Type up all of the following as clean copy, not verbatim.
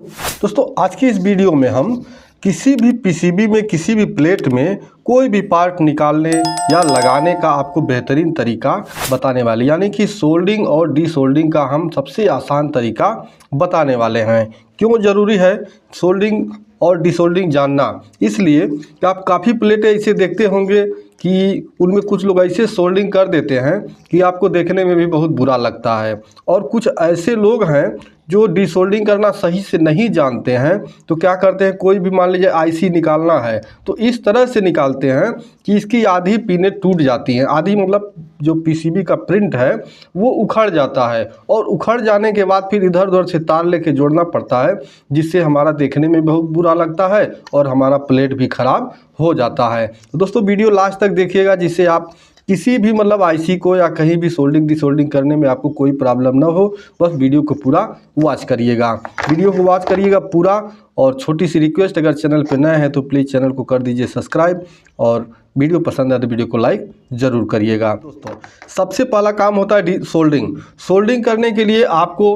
दोस्तों आज की इस वीडियो में हम किसी भी पीसीबी में किसी भी प्लेट में कोई भी पार्ट निकालने या लगाने का आपको बेहतरीन तरीका बताने वाले, यानी कि सोल्डिंग और डीसोल्डिंग का हम सबसे आसान तरीका बताने वाले हैं। क्यों ज़रूरी है सोल्डिंग और डीसोल्डिंग जानना? इसलिए कि आप काफ़ी प्लेटें ऐसे देखते होंगे कि उनमें कुछ लोग ऐसे सोल्डिंग कर देते हैं कि आपको देखने में भी बहुत बुरा लगता है, और कुछ ऐसे लोग हैं जो डीसोल्डिंग करना सही से नहीं जानते हैं। तो क्या करते हैं, कोई भी मान लीजिए आईसी निकालना है तो इस तरह से निकालते हैं कि इसकी आधी पिनें टूट जाती हैं, आधी मतलब जो पीसीबी का प्रिंट है वो उखड़ जाता है, और उखड़ जाने के बाद फिर इधर उधर से तार लेके जोड़ना पड़ता है, जिससे हमारा देखने में बहुत बुरा लगता है और हमारा प्लेट भी ख़राब हो जाता है। तो दोस्तों वीडियो लास्ट तक देखिएगा, जिससे आप किसी भी मतलब आईसी को या कहीं भी सोल्डिंग डीसोल्डिंग करने में आपको कोई प्रॉब्लम ना हो। बस वीडियो को पूरा वॉच करिएगा, वीडियो को वॉच करिएगा पूरा। और छोटी सी रिक्वेस्ट, अगर चैनल पर नए हैं तो प्लीज़ चैनल को कर दीजिए सब्सक्राइब, और वीडियो पसंद है तो वीडियो को लाइक ज़रूर करिएगा। दोस्तों सबसे पहला काम होता है सोल्डिंग। सोल्डिंग करने के लिए आपको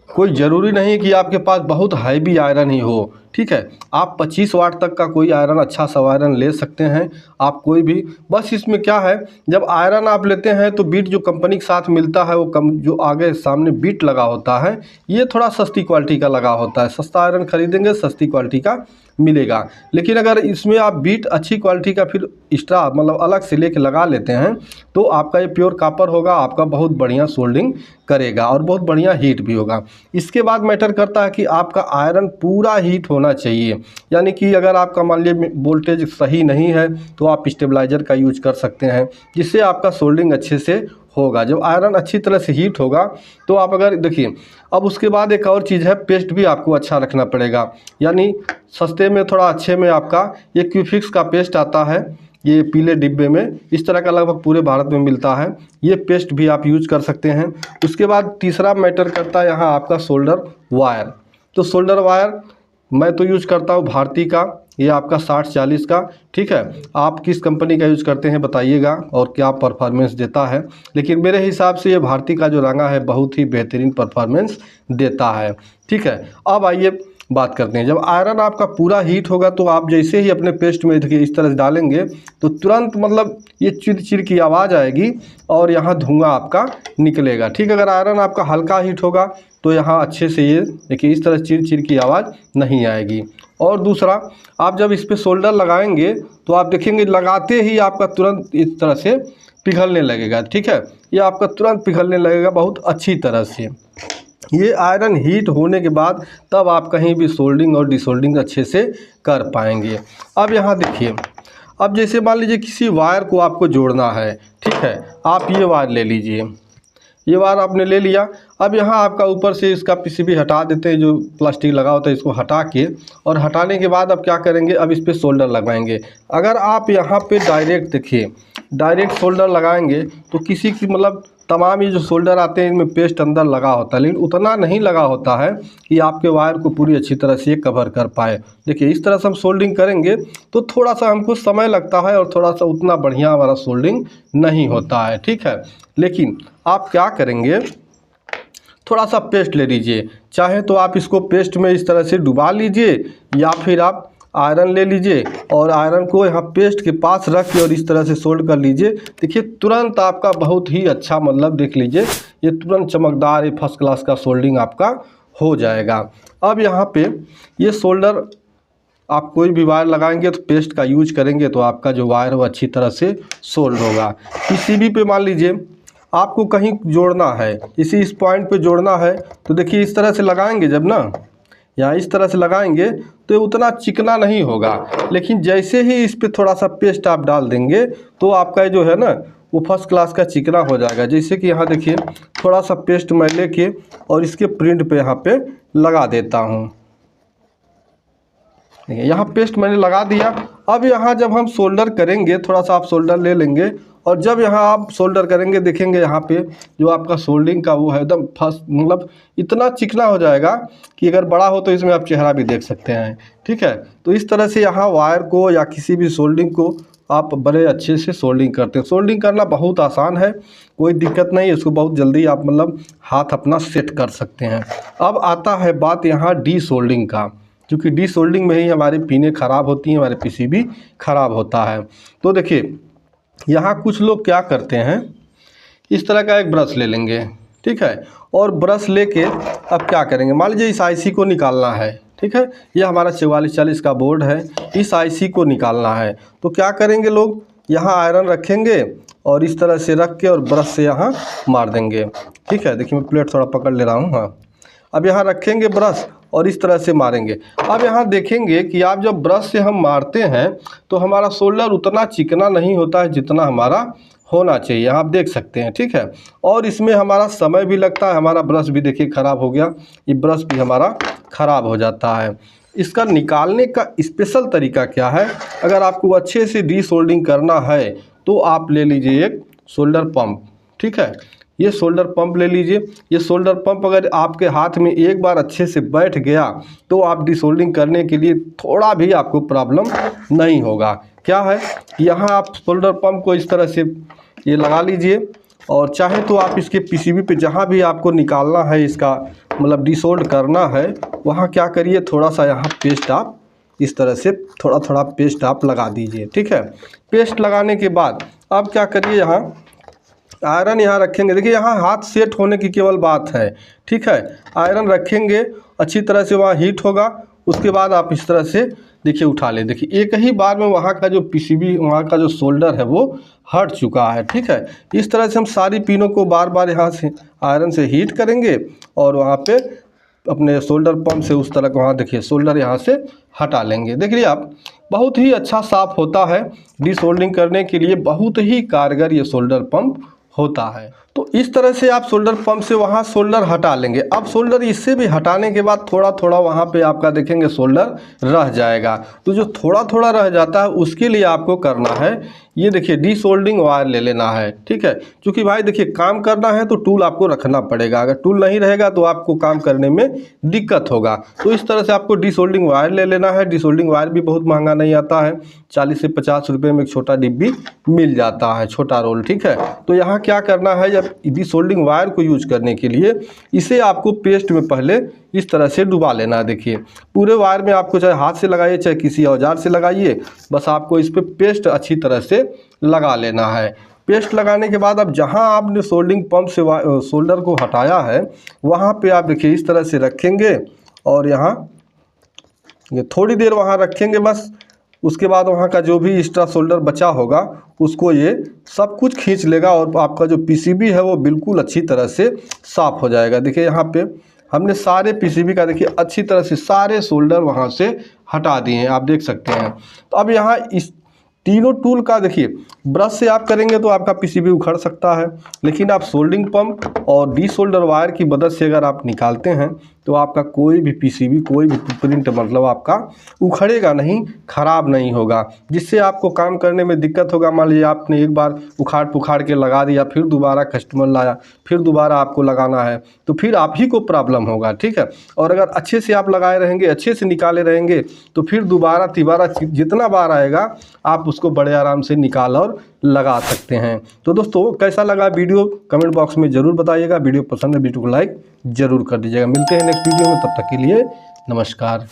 कोई ज़रूरी नहीं कि आपके पास बहुत हैवी आयरन ही हो, ठीक है। आप 25 वाट तक का कोई आयरन, अच्छा सा आयरन ले सकते हैं आप कोई भी। बस इसमें क्या है, जब आयरन आप लेते हैं तो बीट जो कंपनी के साथ मिलता है वो जो आगे सामने बीट लगा होता है ये थोड़ा सस्ती क्वालिटी का लगा होता है। सस्ता आयरन खरीदेंगे सस्ती क्वालिटी का मिलेगा, लेकिन अगर इसमें आप बीट अच्छी क्वालिटी का फिर एक्स्ट्रा मतलब अलग से लेके लगा लेते हैं तो आपका ये प्योर कॉपर होगा, आपका बहुत बढ़िया सोल्डिंग करेगा और बहुत बढ़िया हीट भी होगा। इसके बाद मैटर करता है कि आपका आयरन पूरा हीट होना चाहिए, यानी कि अगर आपका मान लीजिए वोल्टेज सही नहीं है तो आप स्टेबलाइजर का यूज कर सकते हैं, जिससे आपका सोल्डिंग अच्छे से होगा। जब आयरन अच्छी तरह से हीट होगा तो आप अगर देखिए, अब उसके बाद एक और चीज़ है, पेस्ट भी आपको अच्छा रखना पड़ेगा। यानी सस्ते में थोड़ा अच्छे में आपका ये क्यूफिक्स का पेस्ट आता है, ये पीले डिब्बे में, इस तरह का लगभग पूरे भारत में मिलता है। ये पेस्ट भी आप यूज कर सकते हैं। उसके बाद तीसरा मैटर करता है यहाँ आपका सोल्डर वायर। तो सोल्डर वायर मैं तो यूज करता हूँ भारती का, ये आपका 6040 का, ठीक है। आप किस कंपनी का यूज करते हैं बताइएगा और क्या परफॉर्मेंस देता है, लेकिन मेरे हिसाब से ये भारती का जो रंगा है बहुत ही बेहतरीन परफॉर्मेंस देता है, ठीक है। अब आइए बात करते हैं, जब आयरन आपका पूरा हीट होगा तो आप जैसे ही अपने पेस्ट में देखिए इस तरह से डालेंगे तो तुरंत मतलब ये चिर चिर की आवाज़ आएगी और यहाँ धुआं आपका निकलेगा, ठीक। अगर आयरन आपका हल्का हीट होगा तो यहाँ अच्छे से ये देखिए इस तरह चिर चिर की आवाज़ नहीं आएगी। और दूसरा, आप जब इस पर सोल्डर लगाएंगे तो आप देखेंगे लगाते ही आपका तुरंत इस तरह से पिघलने लगेगा, ठीक है। ये आपका तुरंत पिघलने लगेगा बहुत अच्छी तरह से। ये आयरन हीट होने के बाद तब आप कहीं भी सोल्डिंग और डिसोल्डिंग अच्छे से कर पाएंगे। अब यहाँ देखिए, अब जैसे मान लीजिए किसी वायर को आपको जोड़ना है, ठीक है। आप ये वायर ले लीजिए, ये वायर आपने ले लिया। अब यहाँ आपका ऊपर से इसका पीसीबी हटा देते हैं, जो प्लास्टिक लगा होता है इसको हटा के, और हटाने के बाद अब क्या करेंगे, अब इस पर सोल्डर लगाएंगे। अगर आप यहाँ पे डायरेक्ट देखिए, डायरेक्ट सोल्डर लगाएंगे तो किसी की मतलब तमाम ये जो सोल्डर आते हैं इनमें पेस्ट अंदर लगा होता है, लेकिन उतना नहीं लगा होता है कि आपके वायर को पूरी अच्छी तरह से कवर कर पाए। देखिए इस तरह से हम सोल्डिंग करेंगे तो थोड़ा सा हमको समय लगता है और थोड़ा सा उतना बढ़िया हमारा सोल्डिंग नहीं होता है, ठीक है। लेकिन आप क्या करेंगे, थोड़ा सा पेस्ट ले लीजिए, चाहे तो आप इसको पेस्ट में इस तरह से डुबा लीजिए, या फिर आप आयरन ले लीजिए और आयरन को यहाँ पेस्ट के पास रख के और इस तरह से सोल्ड कर लीजिए। देखिए तुरंत आपका बहुत ही अच्छा मतलब देख लीजिए ये तुरंत चमकदार ये फर्स्ट क्लास का सोल्डिंग आपका हो जाएगा। अब यहाँ पे ये सोल्डर आप कोई भी वायर लगाएंगे तो पेस्ट का यूज करेंगे तो आपका जो वायर वो अच्छी तरह से सोल्ड होगा। पीसीबी पे मान लीजिए आपको कहीं जोड़ना है, इस पॉइंट पे जोड़ना है तो देखिए इस तरह से लगाएंगे, जब ना यहाँ इस तरह से लगाएंगे तो ये उतना चिकना नहीं होगा, लेकिन जैसे ही इस पे थोड़ा सा पेस्ट आप डाल देंगे तो आपका जो है ना वो फर्स्ट क्लास का चिकना हो जाएगा। जैसे कि यहाँ देखिए थोड़ा सा पेस्ट मैं लेके और इसके प्रिंट पे यहाँ पे लगा देता हूँ, यहाँ पेस्ट मैंने लगा दिया। अब यहाँ जब हम सोल्डर करेंगे, थोड़ा सा आप सोल्डर ले लेंगे और जब यहाँ आप सोल्डर करेंगे देखेंगे यहाँ पे जो आपका सोल्डिंग का वो है एकदम फर्स्ट मतलब इतना चिकना हो जाएगा कि अगर बड़ा हो तो इसमें आप चेहरा भी देख सकते हैं, ठीक है। तो इस तरह से यहाँ वायर को या किसी भी सोल्डिंग को आप बड़े अच्छे से सोल्डिंग करते हैं। सोल्डिंग करना बहुत आसान है, कोई दिक्कत नहीं है, इसको बहुत जल्दी आप मतलब हाथ अपना सेट कर सकते हैं। अब आता है बात यहाँ डी सोल्डिंग का, क्योंकि डी सोल्डिंग में ही हमारे पिनें ख़राब होती हैं, हमारे पीसीबी ख़राब होता है। तो देखिए यहाँ कुछ लोग क्या करते हैं, इस तरह का एक ब्रश ले लेंगे, ठीक है, और ब्रश लेके अब क्या करेंगे, मान लीजिए इस आईसी को निकालना है, ठीक है, ये हमारा 4440 का बोर्ड है, इस आईसी को निकालना है। तो क्या करेंगे लोग, यहाँ आयरन रखेंगे और इस तरह से रख के और ब्रश से यहाँ मार देंगे, ठीक है। देखिए मैं प्लेट थोड़ा पकड़ ले रहा हूँ, हाँ। अब यहाँ रखेंगे ब्रश और इस तरह से मारेंगे। अब यहाँ देखेंगे कि आप जब ब्रश से हम मारते हैं तो हमारा सोल्डर उतना चिकना नहीं होता है जितना हमारा होना चाहिए, आप देख सकते हैं, ठीक है। और इसमें हमारा समय भी लगता है, हमारा ब्रश भी देखिए ख़राब हो गया, ये ब्रश भी हमारा ख़राब हो जाता है। इसका निकालने का स्पेशल तरीका क्या है, अगर आपको अच्छे से डी सोल्डिंग करना है तो आप ले लीजिए एक सोल्डर पंप, ठीक है। ये सोल्डर पंप ले लीजिए। ये सोल्डर पंप अगर आपके हाथ में एक बार अच्छे से बैठ गया तो आप डिसोल्डिंग करने के लिए थोड़ा भी आपको प्रॉब्लम नहीं होगा। क्या है, यहाँ आप सोल्डर पंप को इस तरह से ये लगा लीजिए और चाहे तो आप इसके पीसीबी पे जहाँ भी आपको निकालना है, इसका मतलब डिसोल्ड करना है, वहाँ क्या करिए, थोड़ा सा यहाँ पेस्ट आप इस तरह से थोड़ा थोड़ा पेस्ट आप लगा दीजिए, ठीक है। पेस्ट लगाने के बाद आप क्या करिए, यहाँ आयरन यहाँ रखेंगे। देखिए यहाँ हाथ सेट होने की केवल बात है, ठीक है। आयरन रखेंगे, अच्छी तरह से वहाँ हीट होगा, उसके बाद आप इस तरह से देखिए उठा ले। देखिए एक ही बार में वहाँ का जो पीसीबी, वहाँ का जो सोल्डर है वो हट चुका है, ठीक है। इस तरह से हम सारी पिनों को बार बार यहाँ से आयरन से हीट करेंगे और वहाँ पे अपने सोल्डर पंप से उस तरह का वहाँ देखिए सोल्डर यहाँ से हटा लेंगे। देखिए आप, बहुत ही अच्छा साफ़ होता है, डिसोल्डिंग करने के लिए बहुत ही कारगर ये सोल्डर पंप होता है। तो इस तरह से आप सोल्डर पंप से वहाँ सोल्डर हटा लेंगे। अब सोल्डर इससे भी हटाने के बाद थोड़ा थोड़ा वहाँ पे आपका देखेंगे सोल्डर रह जाएगा। तो जो थोड़ा थोड़ा रह जाता है उसके लिए आपको करना है, ये देखिए डिसोल्डिंग वायर ले लेना है, ठीक है। क्योंकि भाई देखिए काम करना है तो टूल आपको रखना पड़ेगा, अगर टूल नहीं रहेगा तो आपको काम करने में दिक्कत होगा। तो इस तरह से आपको डिसोल्डिंग वायर ले लेना है। डिसोल्डिंग वायर भी बहुत महंगा नहीं आता है, 40 से 50 रुपये में एक छोटा डिब्बी मिल जाता है, छोटा रोल, ठीक है। तो यहाँ क्या करना है, जब डिसोल्डिंग वायर को यूज करने के लिए इसे आपको पेस्ट में पहले इस तरह से डुबा लेना है। देखिए पूरे वायर में आपको चाहे हाथ से लगाइए चाहे किसी औजार से लगाइए, बस आपको इस पर पेस्ट अच्छी तरह से लगा लेना है। पेस्ट लगाने के बाद अब जहां आपने सोल्डिंग पंप से सोल्डर को हटाया है वहां पे आप देखिए इस तरह से रखेंगे और यहाँ ये थोड़ी देर वहां रखेंगे बस। उसके बाद वहाँ का जो भी एक्स्ट्रा सोल्डर बचा होगा उसको ये सब कुछ खींच लेगा और आपका जो पीसीबी है वो बिल्कुल अच्छी तरह से साफ़ हो जाएगा। देखिए यहाँ पे हमने सारे पीसीबी का देखिए अच्छी तरह से सारे सोल्डर वहाँ से हटा दिए हैं, आप देख सकते हैं। तो अब यहाँ इस तीनों टूल का देखिए ब्रश से आप करेंगे तो आपका पीसीबी उखड़ सकता है, लेकिन आप सोल्डिंग पंप और डिसोल्डर वायर की मदद से अगर आप निकालते हैं तो आपका कोई भी पीसीबी, कोई भी प्रिंट मतलब आपका उखड़ेगा नहीं, ख़राब नहीं होगा, जिससे आपको काम करने में दिक्कत होगा। मान लीजिए आपने एक बार उखाड़ पुखाड़ के लगा दिया, फिर दोबारा कस्टमर लाया, फिर दोबारा आपको लगाना है तो फिर आप ही को प्रॉब्लम होगा, ठीक है। और अगर अच्छे से आप लगाए रहेंगे, अच्छे से निकाले रहेंगे तो फिर दोबारा तिबारा जितना बार आएगा आप उसको बड़े आराम से निकाल और लगा सकते हैं। तो दोस्तों कैसा लगा वीडियो कमेंट बॉक्स में ज़रूर बताइएगा। वीडियो पसंद है वीडियो को लाइक ज़रूर कर दीजिएगा। मिलते हैं नेक्स्ट वीडियो में, तब तक के लिए नमस्कार।